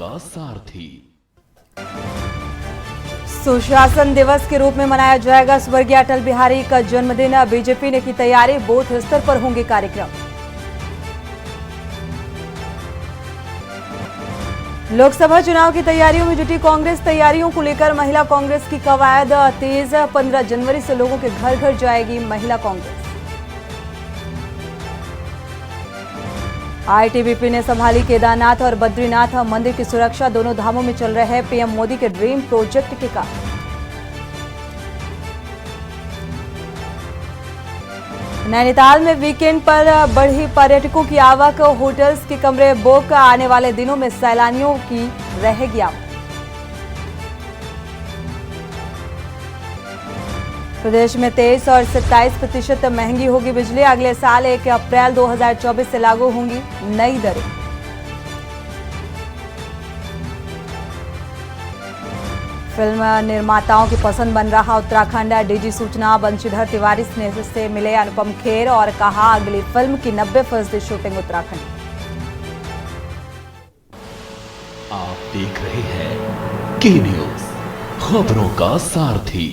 का सारथी। सुशासन दिवस के रूप में मनाया जाएगा स्वर्गीय अटल बिहारी का जन्मदिन। बीजेपी ने की तैयारी, बूथ स्तर पर होंगे कार्यक्रम। लोकसभा चुनाव की तैयारियों में जुटी कांग्रेस, तैयारियों को लेकर महिला कांग्रेस की कवायद तेज। 15 जनवरी से लोगों के घर घर जाएगी महिला कांग्रेस। आईटीबीपी ने संभाली केदारनाथ और बद्रीनाथ मंदिर की सुरक्षा। दोनों धामों में चल रहे हैं पीएम मोदी के ड्रीम प्रोजेक्ट के काम। नैनीताल में वीकेंड पर बढ़ी पर्यटकों की आवक। होटल्स के कमरे बुक, आने वाले दिनों में सैलानियों की रहेगी आवक। प्रदेश में 23 और 27% महंगी होगी बिजली। अगले साल 1 अप्रैल 2024 से लागू होंगी नई दरें। फिल्म निर्माताओं की पसंद बन रहा उत्तराखंड। डीजी सूचना बंशीधर तिवारी से मिले अनुपम खेर और कहा अगली फिल्म की 90% शूटिंग उत्तराखंड। आप देख रहे हैं के न्यूज, खबरों का सारथी।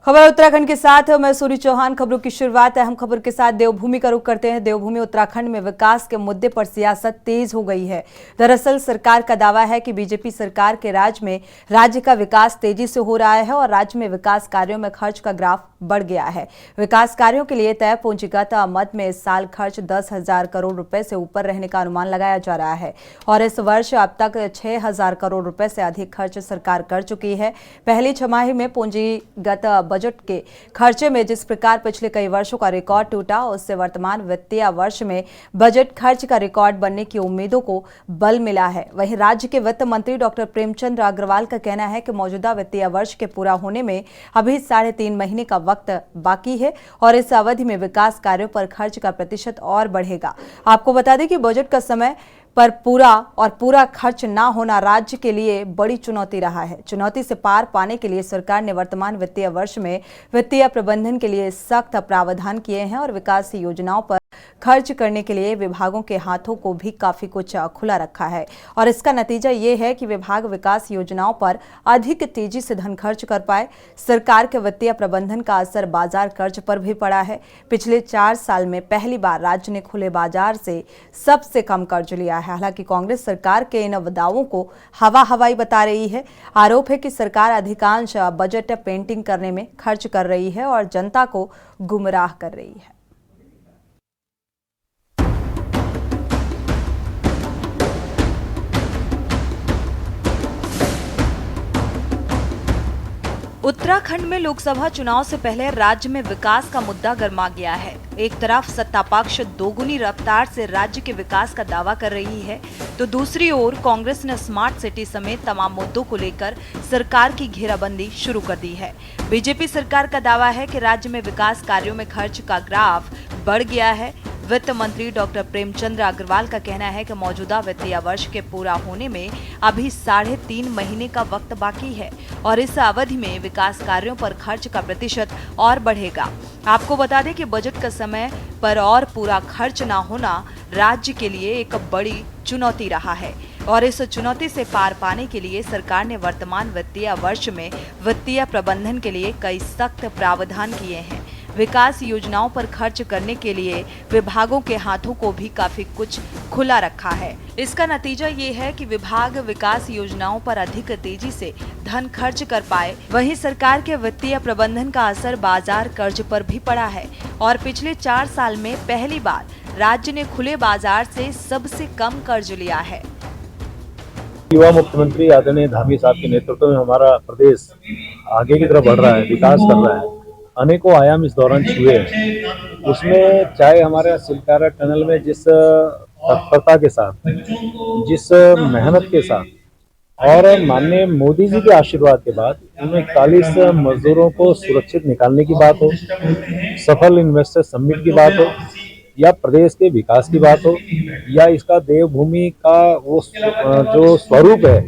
खबर उत्तराखंड के साथ मैं सूरी चौहान। खबरों की शुरुआत अहम खबर के साथ देवभूमि का रुख करते हैं। देवभूमि उत्तराखंड में विकास के मुद्दे पर सियासत तेज हो गई है। दरअसल सरकार का दावा है कि बीजेपी सरकार के राज में राज्य का विकास तेजी से हो रहा है और राज्य में विकास कार्यों में खर्च का ग्राफ बढ़ गया है। विकास कार्यों के लिए तय पूंजीगत मद में इस साल खर्च 10,000 करोड़ रुपए से ऊपर रहने का अनुमान लगाया जा रहा है और इस वर्ष अब तक 6,000 करोड़ रुपए से अधिक खर्च सरकार कर चुकी है। पहली छमाही में पूंजीगत बजट के खर्चे में जिस प्रकार पिछले कई वर्षों का रिकॉर्ड टूटा, उससे वर्तमान वित्तीय वर्ष में बजट खर्च का रिकॉर्ड बनने की उम्मीदों को बल मिला है। वहीं राज्य के वित्त मंत्री डॉक्टर प्रेमचंद अग्रवाल का कहना है कि मौजूदा वित्तीय वर्ष के पूरा होने में अभी 3.5 महीने का वक्त बाकी है और इस अवधि में विकास कार्यों पर खर्च का प्रतिशत और बढ़ेगा। आपको बता दें कि बजट का समय पर पूरा खर्च ना होना राज्य के लिए बड़ी चुनौती रहा है। चुनौती से पार पाने के लिए सरकार ने वर्तमान वित्तीय वर्ष में वित्तीय प्रबंधन के लिए सख्त प्रावधान किए हैं और विकास योजनाओं पर खर्च करने के लिए विभागों के हाथों को भी काफी कुछ खुला रखा है और इसका नतीजा ये है कि विभाग विकास योजनाओं पर अधिक तेजी से धन खर्च कर पाए। सरकार के वित्तीय प्रबंधन का असर बाजार कर्ज पर भी पड़ा है। पिछले 4 साल में पहली बार राज्य ने खुले बाजार से सबसे कम कर्ज लिया है। हालांकि कांग्रेस सरकार के इन दावों को हवाई बता रही है। आरोप है कि सरकार अधिकांश बजट पेंटिंग करने में खर्च कर रही है और जनता को गुमराह कर रही है। उत्तराखंड में लोकसभा चुनाव से पहले राज्य में विकास का मुद्दा गर्मा गया है। एक तरफ सत्तापक्ष दोगुनी रफ्तार से राज्य के विकास का दावा कर रही है, तो दूसरी ओर कांग्रेस ने स्मार्ट सिटी समेत तमाम मुद्दों को लेकर सरकार की घेराबंदी शुरू कर दी है। बीजेपी सरकार का दावा है कि राज्य में विकास कार्यों में खर्च का ग्राफ बढ़ गया है। वित्त मंत्री डॉक्टर प्रेमचंद अग्रवाल का कहना है कि मौजूदा वित्तीय वर्ष के पूरा होने में अभी 3.5 महीने का वक्त बाकी है और इस अवधि में विकास कार्यों पर खर्च का प्रतिशत और बढ़ेगा। आपको बता दें कि बजट का समय पर और पूरा खर्च न होना राज्य के लिए एक बड़ी चुनौती रहा है और इस चुनौती से पार पाने के लिए सरकार ने वर्तमान वित्तीय वर्ष में वित्तीय प्रबंधन के लिए कई सख्त प्रावधान किए हैं। विकास योजनाओं पर खर्च करने के लिए विभागों के हाथों को भी काफी कुछ खुला रखा है। इसका नतीजा ये है कि विभाग विकास योजनाओं पर अधिक तेजी से धन खर्च कर पाए। वहीं सरकार के वित्तीय प्रबंधन का असर बाजार कर्ज पर भी पड़ा है और पिछले 4 साल में पहली बार राज्य ने खुले बाजार से सबसे कम कर्ज लिया है। युवा मुख्यमंत्री आदरणीय धामी साहब के नेतृत्व में हमारा प्रदेश आगे की तरफ बढ़ रहा है, विकास कर रहा है। अनेकों आयाम इस दौरान छुए हैं। उसमें चाहे हमारे सिलकारा टनल में जिस तत्परता के साथ, जिस मेहनत के साथ और माननीय मोदी जी के आशीर्वाद के बाद उन 41 मजदूरों को सुरक्षित निकालने की बात हो, सफल इन्वेस्टर समिट की बात हो या प्रदेश के विकास की बात हो या इसका देवभूमि का वो जो स्वरूप है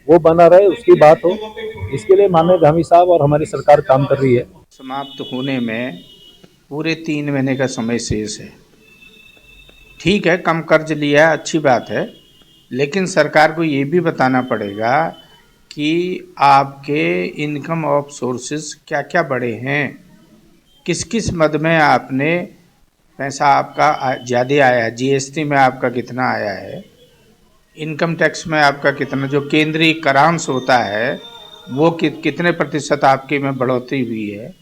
वो बना रहे उसकी बात हो, इसके लिए माननीय धामी साहब और हमारी सरकार काम कर रही है। समाप्त होने में पूरे 3 महीने का समय शेष है। ठीक है, कम कर्ज लिया है, अच्छी बात है, लेकिन सरकार को ये भी बताना पड़ेगा कि आपके इनकम ऑफ सोर्सेज क्या क्या बढ़े हैं, किस किस मद में आपने पैसा आपका ज़्यादा आया, जीएसटी में आपका कितना आया है, इनकम टैक्स में आपका कितना, जो केंद्रीय करांश होता है वो कितने प्रतिशत आपके में बढ़ोतरी हुई है,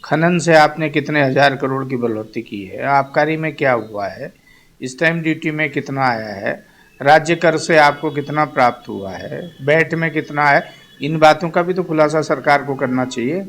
खनन से आपने कितने हज़ार करोड़ की बढ़ोतरी की है, आबकारी में क्या हुआ है, स्टैम्प ड्यूटी में कितना आया है, राज्य कर से आपको कितना प्राप्त हुआ है, वैट में कितना है, इन बातों का भी तो खुलासा सरकार को करना चाहिए।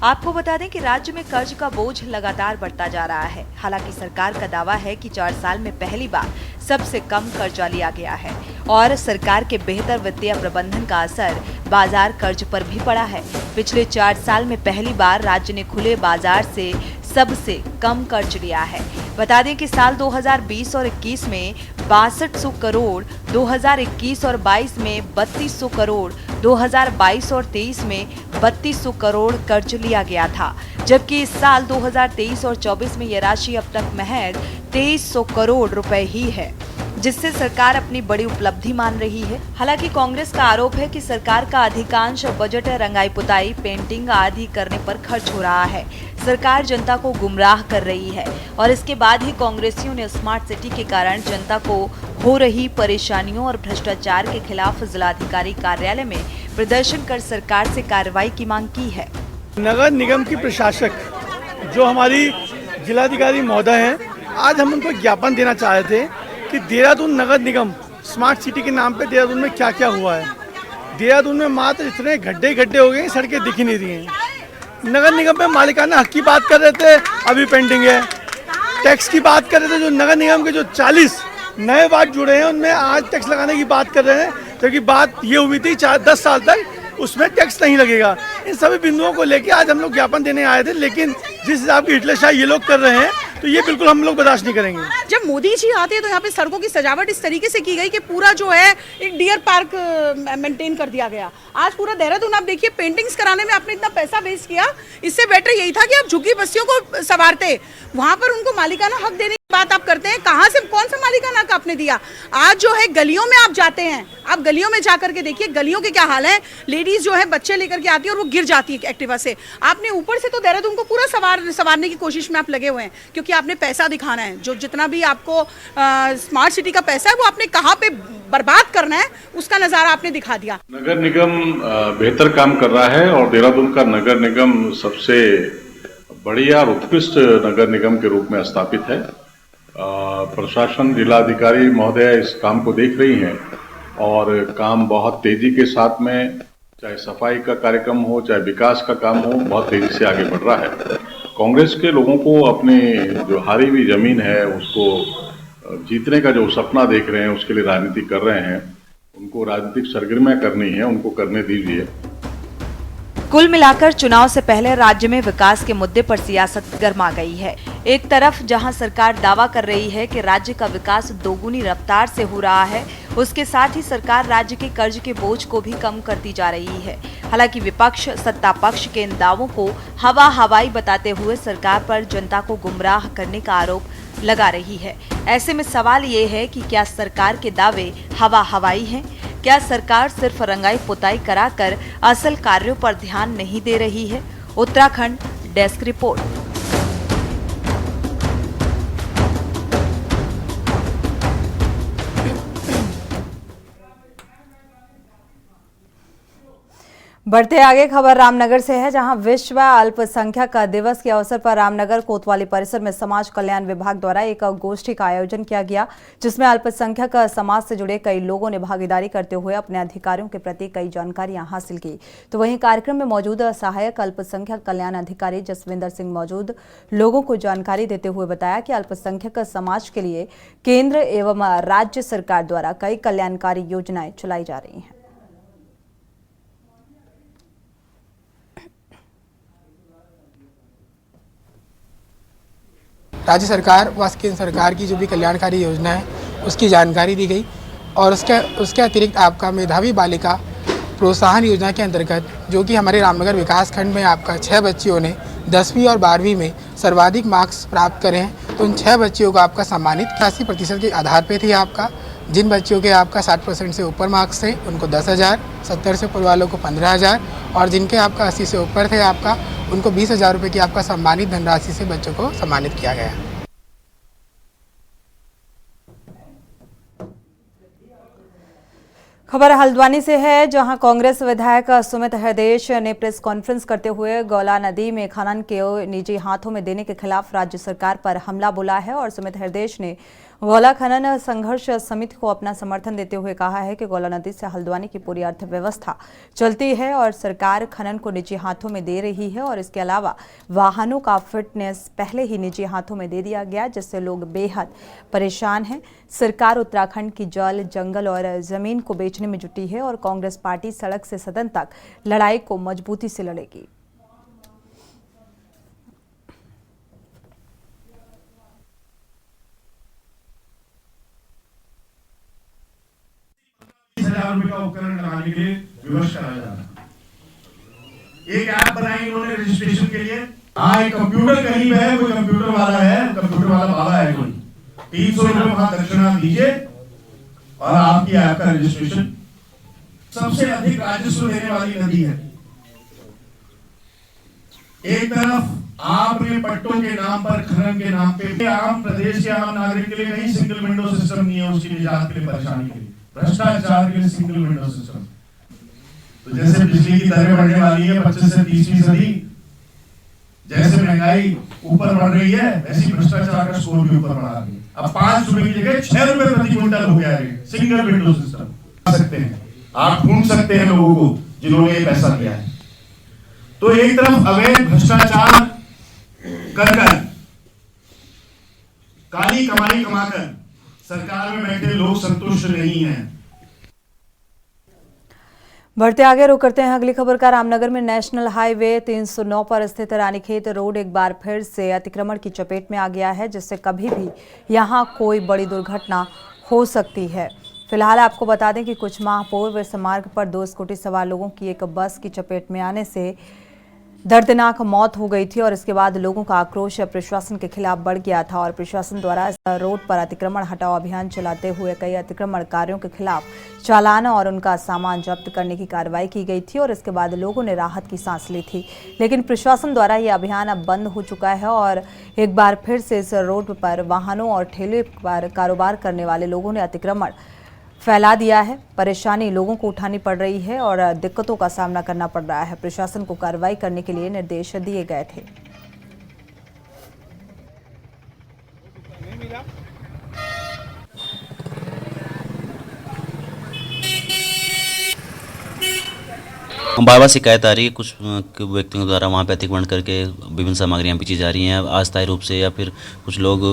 आपको बता दें कि राज्य में कर्ज का बोझ लगातार बढ़ता जा रहा है। हालांकि सरकार का दावा है कि 4 साल में पहली बार सबसे कम कर्जा लिया गया है और सरकार के बेहतर वित्तीय प्रबंधन का असर बाजार कर्ज पर भी पड़ा है। पिछले 4 साल में पहली बार राज्य ने खुले बाजार से सबसे कम कर्ज लिया है। बता दें कि साल 2020 और 21 में 6200 करोड़, 2021 और 22 में 3200 करोड़, 2022 और 23 में 3200 करोड़ कर्ज लिया गया था, जबकि इस साल 2023 और 24 में यह राशि अब तक महज 2300 करोड़ रुपए ही है, जिससे सरकार अपनी बड़ी उपलब्धि मान रही है। हालांकि कांग्रेस का आरोप है कि सरकार का अधिकांश बजट रंगाई पुताई, पेंटिंग आदि करने पर खर्च हो रहा है। सरकार जनता को गुमराह कर रही है और इसके बाद ही कांग्रेसियों ने स्मार्ट सिटी के कारण जनता को हो रही परेशानियों और भ्रष्टाचार के खिलाफ जिलाधिकारी कार्यालय में प्रदर्शन कर सरकार से कार्रवाई की मांग की है। नगर निगम की प्रशासक जो हमारी जिलाधिकारी महोदय हैं, आज हम उनको ज्ञापन देना चाह रहे थे कि देहरादून नगर निगम स्मार्ट सिटी के नाम पे देहरादून में क्या क्या हुआ है। देहरादून में मात्र इतने गड्ढे हो गए, सड़कें दिख ही नहीं रही हैं। नगर निगम में मालिकाना हक की बात कर रहे थे, अभी पेंडिंग है। टैक्स की बात कर रहे थे, जो नगर निगम के जो 40 नए वार्ड जुड़े हैं उनमें आज टैक्स लगाने की बात कर रहे हैं, क्योंकि बात ये हुई थी 10 साल तक उसमें टैक्स नहीं लगेगा। इन सभी बिंदुओं को लेकर आज हम लोग ज्ञापन देने आए थे, लेकिन जिस हिसाब की हिटलरशाही ये लोग कर रहे हैं तो ये बिल्कुल हम लोग बर्दाश्त नहीं करेंगे। जब मोदी जी आते हैं तो यहाँ पे सड़कों की सजावट इस तरीके से की गई कि पूरा जो है एक डियर पार्क मेंटेन कर दिया गया। आज पूरा देहरादून आप देखिए, पेंटिंग्स कराने में आपने इतना पैसा वेस्ट किया, इससे बेटर यही था कि आप झुग्गी बस्तियों को संवारते, वहां पर उनको मालिकाना हक देने की बात आप करते हैं। कहाँ से, कौन सा मालिकाना हक आपने दिया? आज जो है गलियों में आप जाते हैं, आप गलियों में जाकर के देखिए गलियों के क्या हाल है। लेडीज जो है बच्चे लेकर के आती है और वो गिर जाती है एक्टिवा से। आपने ऊपर से तो देहरादून को पूरा संवारने की कोशिश में आप लगे हुए हैं, क्योंकि आपने पैसा दिखाना है। जो जितना भी आपको स्मार्ट सिटी का पैसा है वो आपने कहाँ पे बर्बाद करना है, उसका नज़ारा आपने दिखा दिया। नगर निगम बेहतर काम कर रहा है और देहरादून का नगर निगम सबसे बढ़िया और उत्कृष्ट नगर निगम के रूप में स्थापित है। प्रशासन, जिलाधिकारी महोदय इस काम को देख रही हैं और काम बहुत तेजी के साथ में, चाहे सफाई का कार्यक्रम हो, चाहे विकास का काम हो, बहुत तेजी से आगे बढ़ रहा है। कांग्रेस के लोगों को अपनी जो हारी हुई जमीन है उसको जीतने का जो सपना देख रहे हैं, उसके लिए राजनीति कर रहे हैं। उनको राजनीतिक सरगर्मियां करनी है, उनको करने दीजिए। कुल मिलाकर चुनाव से पहले राज्य में विकास के मुद्दे पर सियासत गर्मा गई है। एक तरफ जहां सरकार दावा कर रही है कि राज्य का विकास दोगुनी रफ्तार से हो रहा है, उसके साथ ही सरकार राज्य के कर्ज के बोझ को भी कम करती जा रही है। हालांकि विपक्ष सत्ता पक्ष के इन दावों को हवाई बताते हुए सरकार पर जनता को गुमराह करने का आरोप लगा रही है। ऐसे में सवाल ये है कि क्या सरकार के दावे हवाई हैं? क्या सरकार सिर्फ रंगाई पुताई कराकर असल कार्यों पर ध्यान नहीं दे रही है? Uttarakhand desk report. बढ़ते आगे, खबर रामनगर से है, जहां विश्व अल्पसंख्यक दिवस के अवसर पर रामनगर कोतवाली परिसर में समाज कल्याण विभाग द्वारा एक गोष्ठी का आयोजन किया गया, जिसमें अल्पसंख्यक समाज से जुड़े कई लोगों ने भागीदारी करते हुए अपने अधिकारियों के प्रति कई जानकारियां हासिल की। तो वहीं कार्यक्रम में मौजूद सहायक अल्पसंख्यक कल्याण अधिकारी जसविंदर सिंह मौजूद लोगों को जानकारी देते हुए बताया कि अल्पसंख्यक समाज के लिए केंद्र एवं राज्य सरकार द्वारा कई कल्याणकारी योजनाएं चलाई जा रही हैं। राज्य सरकार व केंद्र सरकार की जो भी कल्याणकारी योजना है उसकी जानकारी दी गई और उसके अतिरिक्त आपका मेधावी बालिका प्रोत्साहन योजना के अंतर्गत, जो कि हमारे रामनगर विकास खंड में आपका 6 बच्चियों ने 10वीं और 12वीं में सर्वाधिक मार्क्स प्राप्त करे हैं, तो उन 6 बच्चियों को आपका सम्मानित 80% के आधार पे थी आपका जिन बच्चों के आपका 60% से ऊपर मार्क्स थे उनको 10,000, 70 से ऊपर वालों को 15,000 और जिनके आपका 80 से ऊपर थे आपका उनको 20,000 रुपये की आपका सम्मानित धनराशि से बच्चों को सम्मानित किया गया। खबर हल्द्वानी से है, जहां कांग्रेस विधायक सुमित हरदेश ने प्रेस कॉन्फ्रेंस करते हुए गौला नदी में खनन के निजी हाथों में देने के खिलाफ राज्य सरकार पर हमला बोला है। और सुमित हरदेश ने गौला खनन संघर्ष समिति को अपना समर्थन देते हुए कहा है कि गौला नदी से हल्द्वानी की पूरी अर्थव्यवस्था चलती है और सरकार खनन को निजी हाथों में दे रही है। और इसके अलावा वाहनों का फिटनेस पहले ही निजी हाथों में दे दिया गया, जिससे लोग बेहद परेशान हैं। सरकार उत्तराखंड की जल, जंगल और जमीन को बेचने में जुटी है और कांग्रेस पार्टी सड़क से सदन तक लड़ाई को मजबूती से लड़ेगी। ₹30,000 का उपकरण लगाने के लिए विवश करा जा रहा है। एक ऐप बनाई इन्होंने रजिस्ट्रेशन के लिए। एक कंप्यूटर कहीं है, कोई कंप्यूटर वाला है, कंप्यूटर वाला बाबा है कोई, 300 रुपए वहां दक्षिणा दीजिए और आपकी ऐप का रजिस्ट्रेशन। सबसे अधिक राजस्व देने वाली नदी है। एक तरफ आपने पट्टों के नाम पर, खनन के नाम पे, आम प्रदेश के आम नागरिक के लिए कहीं सिंगल विंडो सिस्टम नहीं है उसकी निजात के लिए, परेशानी के लिए, भ्रष्टाचार के लिए सिंगल विंडो सिस्टम। तो जैसे बिजली की दरें बढ़ने वाली है 25 से 30%, जैसे महंगाई ऊपर बढ़ रही है वैसी भ्रष्टाचार का स्कोर भी ऊपर बढ़ा रही है। अब 5 रुपए की जगह 6 रुपए प्रति क्विंटल हो गया है सिंगल विंडो सिस्टम। सकते हैं आप ढूंढ सकते हैं लोगों को जिन्होंने ये पैसा दिया है। तो एक तरफ अवैध भ्रष्टाचार कर काली कमाई कमाकर सरकार में बैठे लोग संतुष्ट नहीं हैं। बढ़ते आगे रुक करते हैं अगली खबर का। रामनगर में नेशनल हाईवे 309 पर स्थित रानीखेत रोड एक बार फिर से अतिक्रमण की चपेट में आ गया है, जिससे कभी भी यहां कोई बड़ी दुर्घटना हो सकती है। फिलहाल आपको बता दें कि कुछ माह पूर्व इस मार्ग पर 2 स्कूटी सवार लोगों की एक बस की चपेट में आने से दर्दनाक मौत हो गई थी और इसके बाद लोगों का आक्रोश प्रशासन के खिलाफ बढ़ गया था और प्रशासन द्वारा इस रोड पर अतिक्रमण हटाओ अभियान चलाते हुए कई अतिक्रमणकारियों के खिलाफ चालान और उनका सामान जब्त करने की कार्रवाई की गई थी और इसके बाद लोगों ने राहत की सांस ली थी। लेकिन प्रशासन द्वारा ये अभियान अब बंद हो चुका है और एक बार फिर से इस रोड पर वाहनों और ठेले पर कारोबार करने वाले लोगों ने अतिक्रमण फैला दिया है। परेशानी लोगों को उठानी पड़ रही है और दिक्कतों का सामना करना पड़ रहा है। प्रशासन को कार्रवाई करने के लिए निर्देश दिए गए थे। बार बार शिकायत आ रही है कुछ व्यक्तियों द्वारा वहाँ पे अतिक्रमण करके विभिन्न सामग्रियाँ बेची जा रही हैं अस्थायी रूप से या फिर कुछ लोग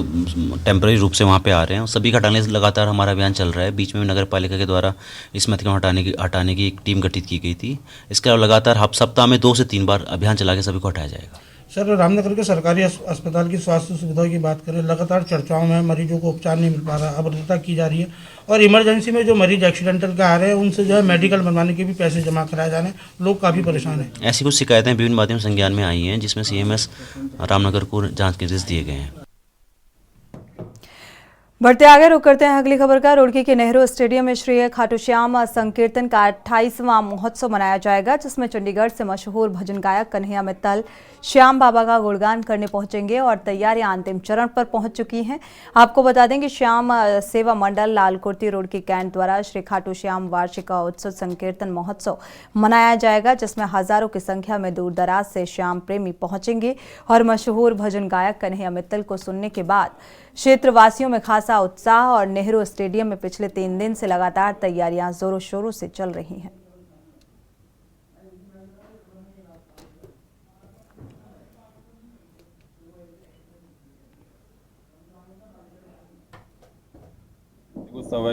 टेम्पररी रूप से वहाँ पे आ रहे हैं। सभी का हटाने लगातार हमारा अभियान चल रहा है। बीच में नगर पालिका के द्वारा इसमें अतिक्रमण हटाने की एक टीम गठित की गई थी। इसके अलावा लगातार सप्ताह में 2 से 3 बार अभियान चला के सभी को हटाया जाएगा। सर, रामनगर के सरकारी अस्पताल की स्वास्थ्य सुविधाओं की बात करें, लगातार चर्चाओं में मरीजों को उपचार नहीं मिल पा रहा, अभद्रता की जा रही है और इमरजेंसी में जो मरीज एक्सीडेंटल का आ रहे हैं उनसे जो है मेडिकल बनवाने के भी पैसे जमा कराए जा रहे हैं। लोग काफ़ी परेशान हैं। ऐसी कुछ शिकायतें विभिन्न माध्यम संज्ञान में आई हैं जिसमें CMS रामनगर को जाँच के निर्देश दिए गए हैं। बढ़ते आगे रुक करते हैं अगली खबर का। रुड़की के नेहरू स्टेडियम में श्री खाटू श्याम संकीर्तन का 28वां महोत्सव मनाया जाएगा, जिसमें चंडीगढ़ से मशहूर भजन गायक कन्हैया मित्तल श्याम बाबा का गुणगान करने पहुंचेंगे और तैयारियां अंतिम चरण पर पहुंच चुकी हैं। आपको बता दें कि श्याम सेवा मंडल लालकुर्ती रुड़की कैंट द्वारा श्री खाटू श्याम वार्षिक उत्सव संकीर्तन महोत्सव मनाया जाएगा, जिसमें हजारों की संख्या में दूर दराज से श्याम प्रेमी पहुंचेंगे और मशहूर भजन गायक कन्हैया मित्तल को सुनने के बाद क्षेत्रवासियों में खासा उत्साह और नेहरू स्टेडियम में पिछले 3 दिन से लगातार तैयारियां जोरों शोरों से चल रही हैं।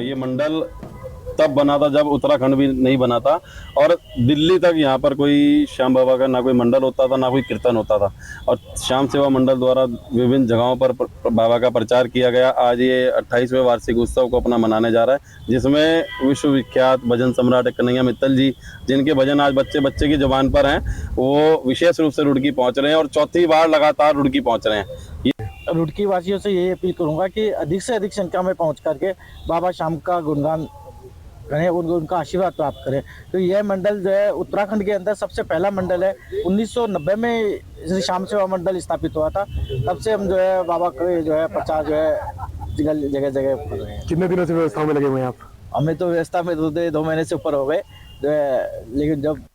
ये मंडल तब बना था जब उत्तराखंड भी नहीं बना था और दिल्ली तक यहाँ पर कोई श्याम बाबा का ना कोई मंडल होता था ना कोई कीर्तन होता था और श्याम सेवा मंडल द्वारा विभिन्न जगहों पर बाबा का प्रचार किया गया। आज ये 28वें वार्षिक उत्सव को अपना मनाने जा रहा है, जिसमें विश्वविख्यात भजन सम्राट कन्हैया मित्तल जी, जिनके भजन आज बच्चे बच्चे की जुबान पर हैं, वो विशेष रूप से रुड़की पहुँच रहे हैं और 4थी बार लगातार रुड़की पहुँच रहे हैं। रुड़की वासियों से यही अपील करूंगा कि अधिक से अधिक संख्या में पहुंच करके बाबा श्याम का गुणगान करें, उनका आशीर्वाद प्राप्त करें। तो यह मंडल जो है उत्तराखंड के अंदर सबसे पहला मंडल है। 1990 में श्री श्याम सेवा मंडल स्थापित हुआ था, तब से हम जो है बाबा के जो है प्रचार जो है जगह जगह कर रहे हैं। कितने दिनों से व्यवस्था में लगे हुए हैं आप? हमें तो व्यवस्था में 2 महीने से ऊपर हो गए जो है, लेकिन जब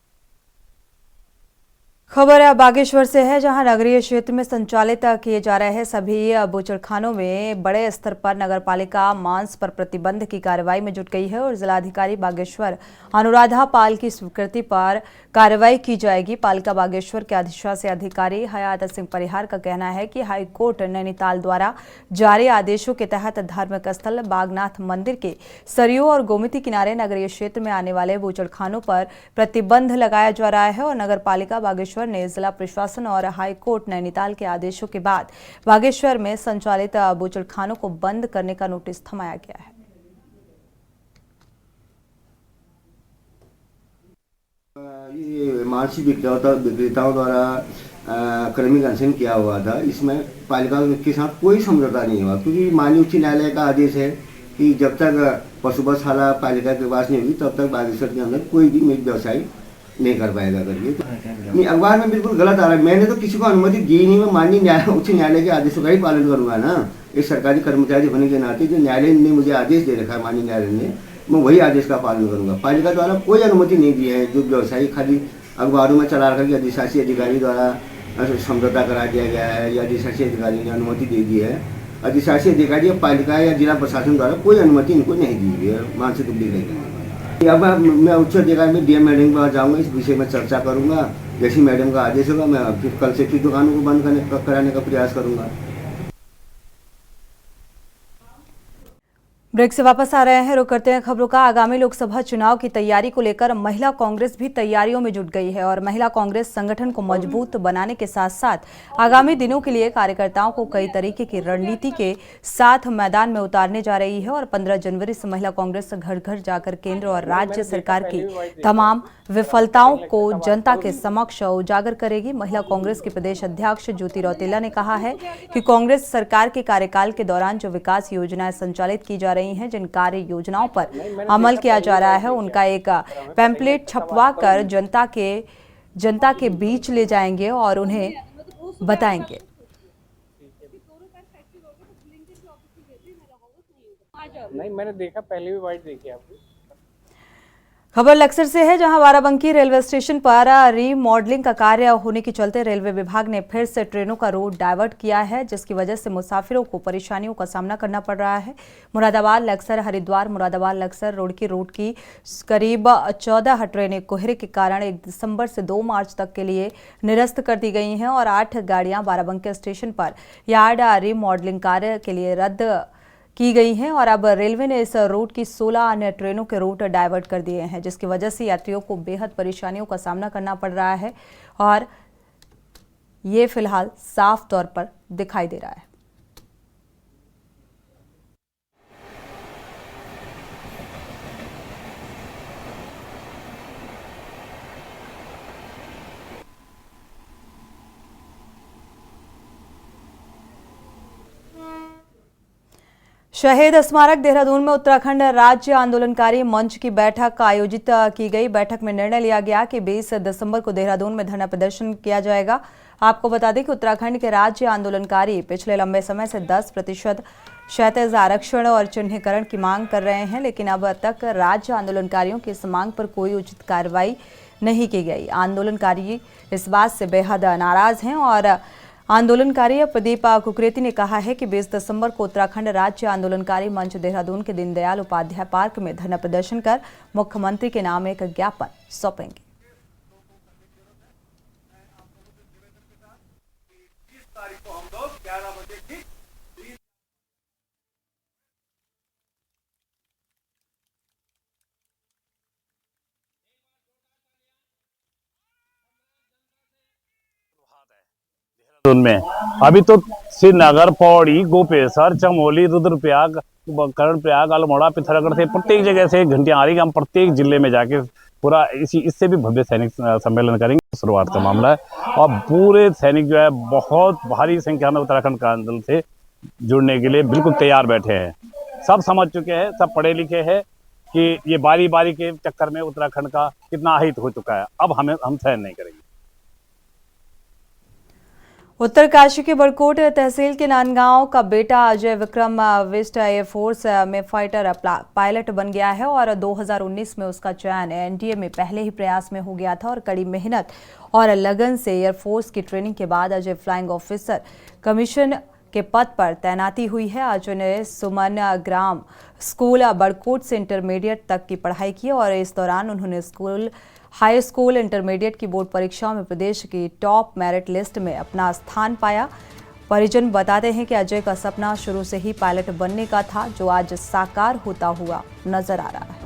खबर है बागेश्वर से है, जहां नगरीय क्षेत्र में संचालित किए जा रहे सभी बूचड़खानों में बड़े स्तर पर नगरपालिका मांस पर प्रतिबंध की कार्रवाई में जुट गई है और जिलाधिकारी बागेश्वर अनुराधा पाल की स्वीकृति पर कार्रवाई की जाएगी। पालिका बागेश्वर के अधिशासी अधिकारी हयात सिंह परिहार का कहना है कि हाईकोर्ट नैनीताल द्वारा जारी आदेशों के तहत धार्मिक स्थल बागनाथ मंदिर के सरयू और गोमती किनारे नगरीय क्षेत्र में आने वाले बूचड़खानों पर प्रतिबंध लगाया जा रहा है और नगरपालिका बागेश्वर ने जिला प्रशासन और हाईकोर्ट नैनीताल के आदेशों के बाद बागेश्वर में संचालित बूचड़खानों को बंद करने का नोटिस थमाया गया है। ये मांस विक्रेताओं द्वारा क्रमिक अनशन किया हुआ था। इसमें पालिका के साथ कोई समझौता नहीं हुआ, क्योंकि माननीय उच्च न्यायालय का आदेश है कि जब तक पशुबशाला पालिका के पास नहीं हुई तब तक बागेश्वर के अंदर कोई भी मीट व्यवसाय नहीं कर पाएगा करके। नहीं, अखबार में बिल्कुल गलत आ रहा है। मैंने तो किसी को अनुमति दी नहीं। मैं माननीय उच्च न्यायालय के आदेशों का ही पालन करूंगा ना। एक सरकारी कर्मचारी होने के नाते जो न्यायालय ने मुझे आदेश दे रखा है, माननीय न्यायालय ने, मैं वही आदेश का पालन करूंगा। पालिका द्वारा कोई अनुमति नहीं दी है। जो व्यवसायी खाली अखबारों में चला रखा कि अधिशासी अधिकारी द्वारा समझौता करा दिया गया है या अधिशासी अधिकारी ने अनुमति दे दी है। अधिशासी अधिकारी या पालिका या जिला प्रशासन द्वारा कोई अनुमति इनको नहीं दी हुई है मानसिक दुर्घटना। अब मैं उच्च अधिकारी में डीएम मैडम के पास जाऊँगा, इस विषय में चर्चा करूँगा। जैसी मैडम का आदेश होगा मैं फिर कल से फिर दुकानों को बंद कराने का प्रयास करूँगा। ब्रेक से वापस आ रहे हैं, रुक करते हैं खबरों का। आगामी लोकसभा चुनाव की तैयारी को लेकर महिला कांग्रेस भी तैयारियों में जुट गई है और महिला कांग्रेस संगठन को मजबूत बनाने के साथ साथ आगामी दिनों के लिए कार्यकर्ताओं को कई तरीके की रणनीति के साथ मैदान में उतारने जा रही है और 15 जनवरी से महिला कांग्रेस घर घर जाकर केंद्र और राज्य सरकार की तमाम विफलताओं को जनता के समक्ष उजागर करेगी। महिला कांग्रेस की प्रदेश अध्यक्ष ज्योति रौतेला ने कहा है कि कांग्रेस सरकार के कार्यकाल के दौरान जो विकास योजनाएं संचालित की जा रही हैं, जिन कार्य योजनाओं पर अमल किया जा रहा है, उनका एक पैम्पलेट छपवा कर जनता के बीच ले जाएंगे और उन्हें बताएंगे। नहीं, मैंने देखा, पहले भी वाइट देखी आपकी। खबर लक्सर से है, जहां बाराबंकी रेलवे स्टेशन पर रीमॉडलिंग का कार्य होने के चलते रेलवे विभाग ने फिर से ट्रेनों का रूट डाइवर्ट किया है, जिसकी वजह से मुसाफिरों को परेशानियों का सामना करना पड़ रहा है। मुरादाबाद लक्सर हरिद्वार मुरादाबाद लक्सर रोडकी रूट की करीब 14 ट्रेनें कोहरे के कारण 1 दिसंबर से 2 मार्च तक के लिए निरस्त कर दी गई हैं और 8 गाड़ियां बाराबंकी स्टेशन पर यार्ड रीमॉडलिंग कार्य के लिए रद्द की गई हैं और अब रेलवे ने इस रूट की 16 अन्य ट्रेनों के रूट डाइवर्ट कर दिए हैं, जिसकी वजह से यात्रियों को बेहद परेशानियों का सामना करना पड़ रहा है और ये फिलहाल साफ तौर पर दिखाई दे रहा है। शहीद स्मारक देहरादून में उत्तराखंड राज्य आंदोलनकारी मंच की बैठक आयोजित की गई। बैठक में निर्णय लिया गया कि 20 दिसंबर को देहरादून में धरना प्रदर्शन किया जाएगा। आपको बता दें कि उत्तराखंड के राज्य आंदोलनकारी पिछले लंबे समय से 10% क्षैतिज आरक्षण और चिन्हीकरण की मांग कर रहे हैं, लेकिन अब तक राज्य आंदोलनकारियों की इस मांग पर कोई उचित कार्रवाई नहीं की गई। आंदोलनकारी इस बात से बेहद नाराज हैं और आंदोलनकारी प्रदीप कुकरेती ने कहा है कि 20 दिसंबर को उत्तराखंड राज्य आंदोलनकारी मंच देहरादून के दीनदयाल उपाध्याय पार्क में धरना प्रदर्शन कर मुख्यमंत्री के नाम एक ज्ञापन सौंपेंगे। में अभी तो श्रीनगर, पौड़ी, गोपेश्वर, चमोली, रुद्रप्रयाग, कर्णप्रयाग, अल्मोड़ा, पिथौरागढ़ से प्रत्येक जगह से घंटियां आ रही। हम प्रत्येक जिले में जाके पूरा इससे भी भव्य सैनिक सम्मेलन करेंगे। शुरुआत का मामला है और पूरे सैनिक जो है बहुत भारी संख्या में उत्तराखंड क्रांति दल से जुड़ने के लिए बिल्कुल तैयार बैठे हैं। सब समझ चुके हैं, सब पढ़े लिखे हैं कि ये बारी बारी के चक्कर में उत्तराखंड का कितना अहित हो चुका है। अब हम सहन नहीं करेंगे। उत्तरकाशी के बड़कोट तहसील के नांदगांव का बेटा अजय विक्रम वेस्ट एयरफोर्स में फाइटर पायलट बन गया है और 2019 में उसका चयन एनडीए में पहले ही प्रयास में हो गया था और कड़ी मेहनत और लगन से एयरफोर्स की ट्रेनिंग के बाद अजय फ्लाइंग ऑफिसर कमीशन के पद पर तैनाती हुई है। अजय ने सुमन ग्राम स्कूल बड़कोट से इंटरमीडिएट तक की पढ़ाई की और इस दौरान उन्होंने हाई स्कूल इंटरमीडिएट की बोर्ड परीक्षाओं में प्रदेश की टॉप मेरिट लिस्ट में अपना स्थान पाया। परिजन बताते हैं कि अजय का सपना शुरू से ही पायलट बनने का था, जो आज साकार होता हुआ नजर आ रहा है।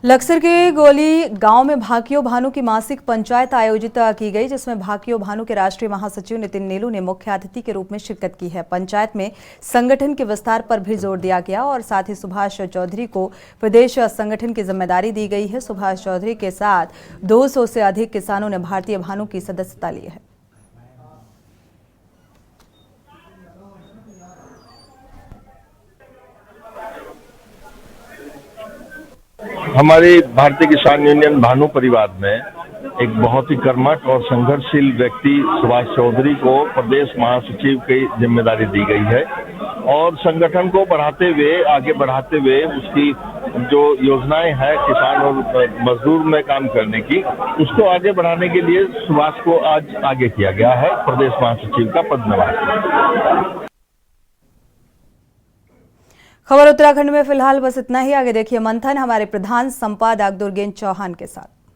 लक्सर के गोली गांव में भाकियो भानु की मासिक पंचायत आयोजित की गई, जिसमें भाकियो भानु के राष्ट्रीय महासचिव नितिन नीलू ने मुख्य अतिथि के रूप में शिरकत की है। पंचायत में संगठन के विस्तार पर भी जोर दिया गया और साथ ही सुभाष चौधरी को प्रदेश संगठन की जिम्मेदारी दी गई है। सुभाष चौधरी के साथ 200 से अधिक किसानों ने भारतीय भानु की सदस्यता ली है। हमारे भारतीय किसान यूनियन भानु परिवार में एक बहुत ही कर्मठ और संघर्षशील व्यक्ति सुभाष चौधरी को प्रदेश महासचिव की जिम्मेदारी दी गई है और संगठन को बढ़ाते हुए आगे बढ़ाते हुए उसकी जो योजनाएं हैं किसान और मजदूर में काम करने की, उसको आगे बढ़ाने के लिए सुभाष को आज आगे किया गया है प्रदेश महासचिव का पद। खबर उत्तराखंड में फिलहाल बस इतना ही। आगे देखिए मंथन हमारे प्रधान संपादक दुर्गेंद्र चौहान के साथ।